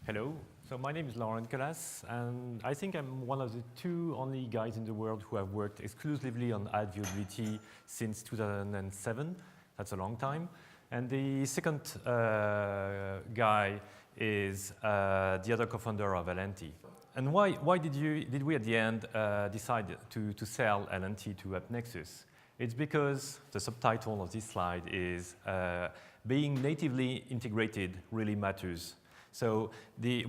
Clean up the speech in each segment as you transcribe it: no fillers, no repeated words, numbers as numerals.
Hello. So my name is Laurent Nicolas, and I think I'm one of the only guys in the world who have worked exclusively on ad viewability since 2007. That's a long time. And the second guy is the other co-founder of LNT. And why did we at the end decide to sell LNT to AppNexus? It's because the subtitle of this slide is being natively integrated really matters. So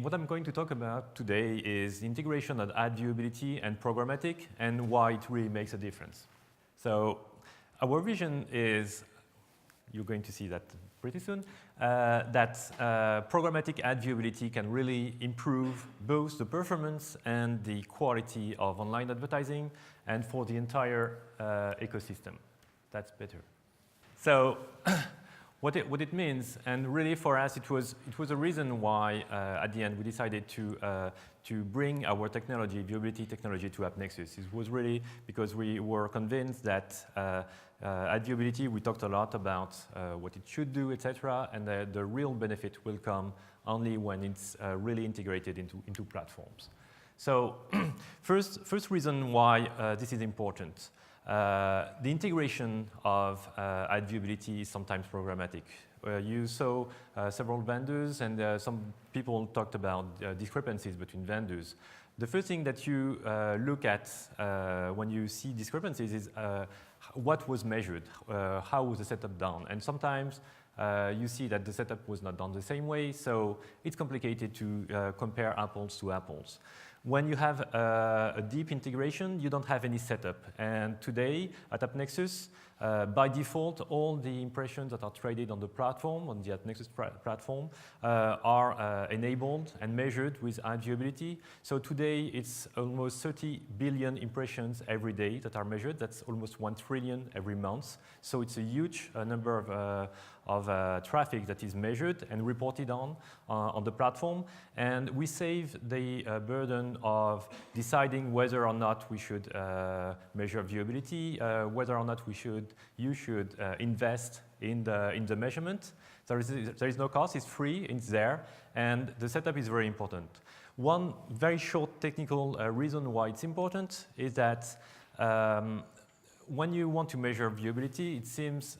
what I'm going to talk about today is the integration of ad viewability and programmatic and why it really makes a difference. So our vision is, you're going to see that pretty soon, that programmatic ad viewability can really improve both the performance and the quality of online advertising and for the entire ecosystem. That's better. So what it means, and really for us, it was a reason why at the end we decided to bring our technology, viewability technology, to AppNexus. It was really because we were convinced that at viewability we talked a lot about what it should do, etc., and the real benefit will come only when it's really integrated into platforms. So first reason why this is important. The integration of ad viewability is sometimes programmatic. You saw several vendors, and some people talked about discrepancies between vendors. The first thing that you look at when you see discrepancies is what was measured, how was the setup done, and sometimes you see that the setup was not done the same way, so it's complicated to compare apples to apples. When you have a deep integration, you don't have any setup. And today, at AppNexus, by default, all the impressions that are traded on the platform, on the AppNexus platform, are enabled and measured with ad viewability. So today, it's almost 30 billion impressions every day that are measured. That's almost 1 trillion every month. So it's a huge number of traffic that is measured and reported on the platform. And we save the burden of deciding whether or not we should measure viewability, whether or not you should invest in the measurement. There is no cost, it's free, it's there, and the setup is very important. One very short technical reason why it's important is that when you want to measure viewability, it seems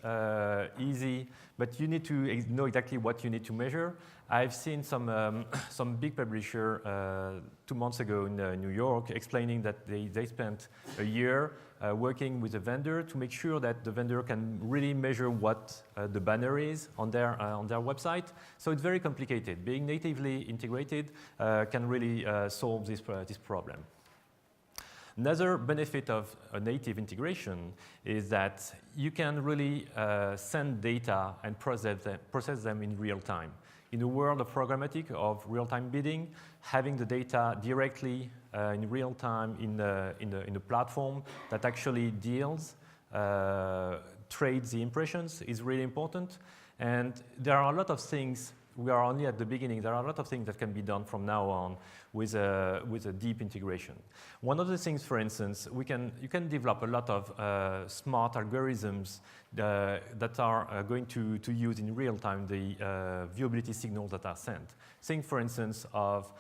easy, but you need to know exactly what you need to measure. I've seen some big publisher 2 months ago in New York explaining that they spent a year working with a vendor to make sure that the vendor can really measure what the banner is on their website. So it's very complicated. Being natively integrated can really solve this problem. Another benefit of a native integration is that you can really send data and process them in real time. In the world of programmatic, of real-time bidding, having the data directly in real time in the platform that actually deals, trades the impressions is really important. And there are a lot of things. We are only at the beginning. There are a lot of things that can be done from now on with a deep integration. One of the things, for instance, you can develop a lot of smart algorithms that are going to use in real time the viewability signals that are sent. Think, for instance, of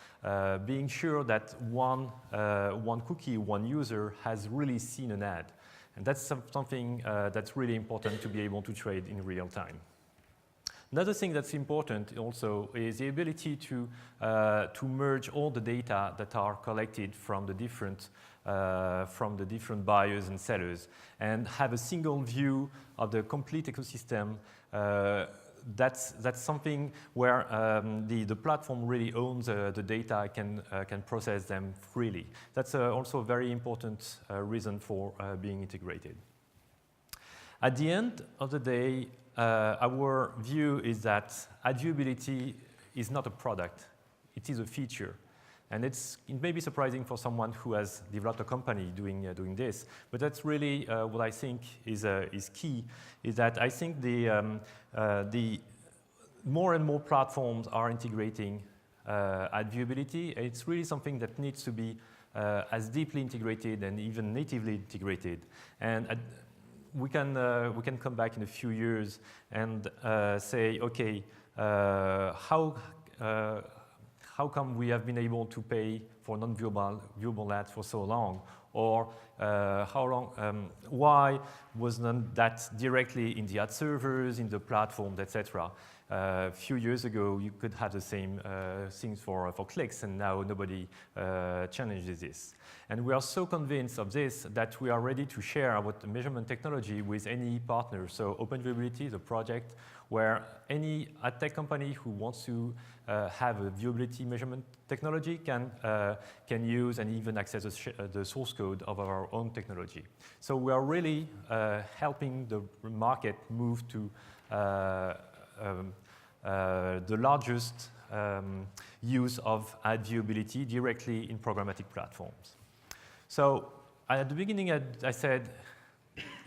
being sure that one cookie, one user has really seen an ad. And that's something that's really important to be able to trade in real time. Another thing that's important also is the ability to merge all the data that are collected from the different buyers and sellers and have a single view of the complete ecosystem. That's something where the platform really owns the data, can process them freely. That's also a very important reason for being integrated. At the end of the day, our view is that ad viewability is not a product, it is a feature. And it may be surprising for someone who has developed a company doing this, but that's really what I think is key, is that I think the more and more platforms are integrating ad viewability. It's really something that needs to be as deeply integrated and even natively integrated. And we can come back in a few years and say, okay, how come we have been able to pay for non-viewable ads for so long? Or why wasn't that directly in the ad servers, in the platforms, etc.? A few years ago, you could have the same things for clicks, and now nobody challenges this. And we are so convinced of this that we are ready to share our measurement technology with any partner. So OpenViewability is a project where any ad tech company who wants to have a viewability measurement technology can use and even access the source code of our own technology. So we are really helping the market move to the largest use of ad viewability directly in programmatic platforms. So at the beginning, I said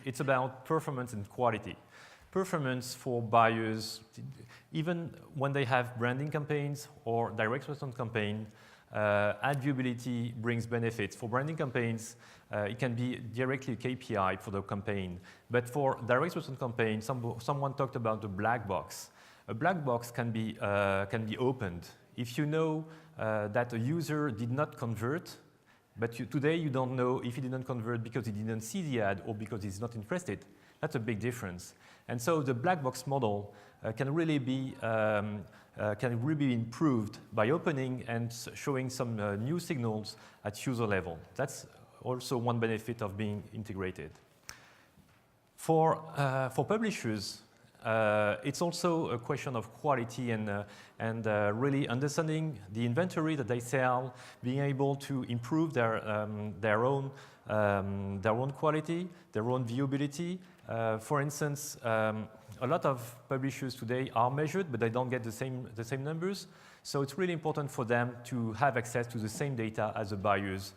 it's about performance and quality. Performance for buyers, even when they have branding campaigns or direct response campaign, ad viewability brings benefits. For branding campaigns, it can be directly a KPI for the campaign. But for direct response campaign, someone talked about the black box. A black box can be opened. If you know that a user did not convert, but today you don't know if he didn't convert because he didn't see the ad or because he's not interested, that's a big difference. And so the black box model can really be improved by opening and showing some new signals at user level. That's also one benefit of being integrated. For publishers, it's also a question of quality and really understanding the inventory that they sell, being able to improve their own quality, their own viewability. For instance, a lot of publishers today are measured, but they don't get the same numbers. So it's really important for them to have access to the same data as the buyers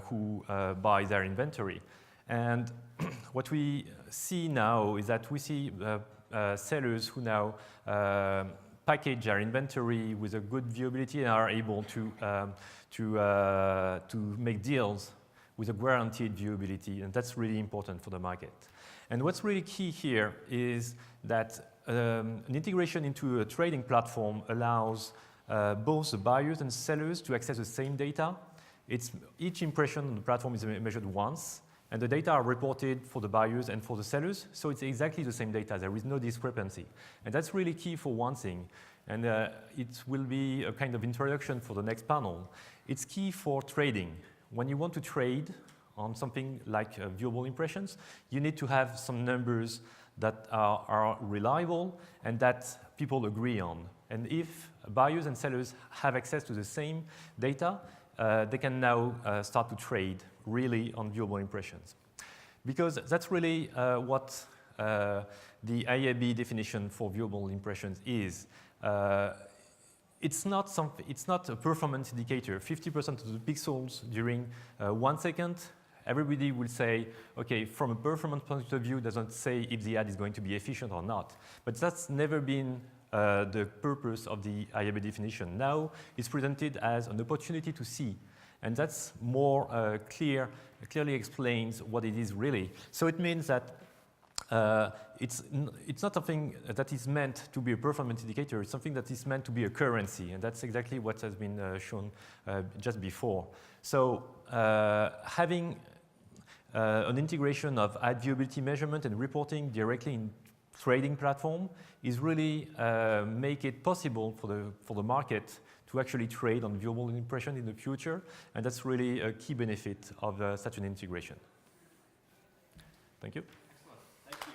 who buy their inventory. And what we see now is that we see sellers who now package their inventory with a good viewability and are able to make deals with a guaranteed viewability, and that's really important for the market. And what's really key here is that an integration into a trading platform allows both the buyers and sellers to access the same data. Each impression on the platform is measured once, and the data are reported for the buyers and for the sellers, so it's exactly the same data. There is no discrepancy. And that's really key for one thing, and it will be a kind of introduction for the next panel. It's key for trading. When you want to trade on something like viewable impressions, you need to have some numbers that are reliable and that people agree on. And if buyers and sellers have access to the same data, they can now start to trade really on viewable impressions. Because that's really what the IAB definition for viewable impressions is. It's not a performance indicator. 50% of the pixels during 1 second, everybody will say, okay, from a performance point of view, doesn't say if the ad is going to be efficient or not. But that's never been the purpose of the IAB definition. Now it's presented as an opportunity to see. And that's more clearly explains what it is really. So it means that it's not something that is meant to be a performance indicator. It's something that is meant to be a currency, and that's exactly what has been shown just before. So having an integration of ad viewability measurement and reporting directly in trading platform is really make it possible for the market to actually trade on viewable impression in the future, and that's really a key benefit of such an integration. Thank you. Excellent. Thank you.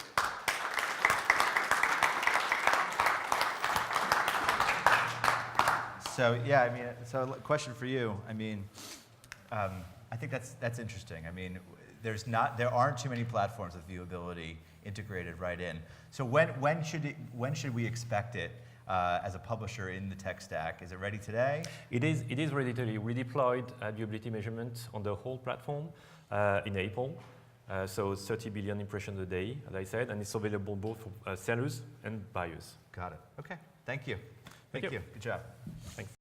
So yeah, I mean, so a question for you. I mean, I think that's interesting. I mean, there aren't too many platforms with viewability integrated right in. So when should we expect it as a publisher in the tech stack? Is it ready today? It is ready today. We deployed viewability measurement on the whole platform in April. So 30 billion impressions a day, as I said, and it's available both for sellers and buyers. Got it. Okay. Thank you. Thank you. Good job. Thanks.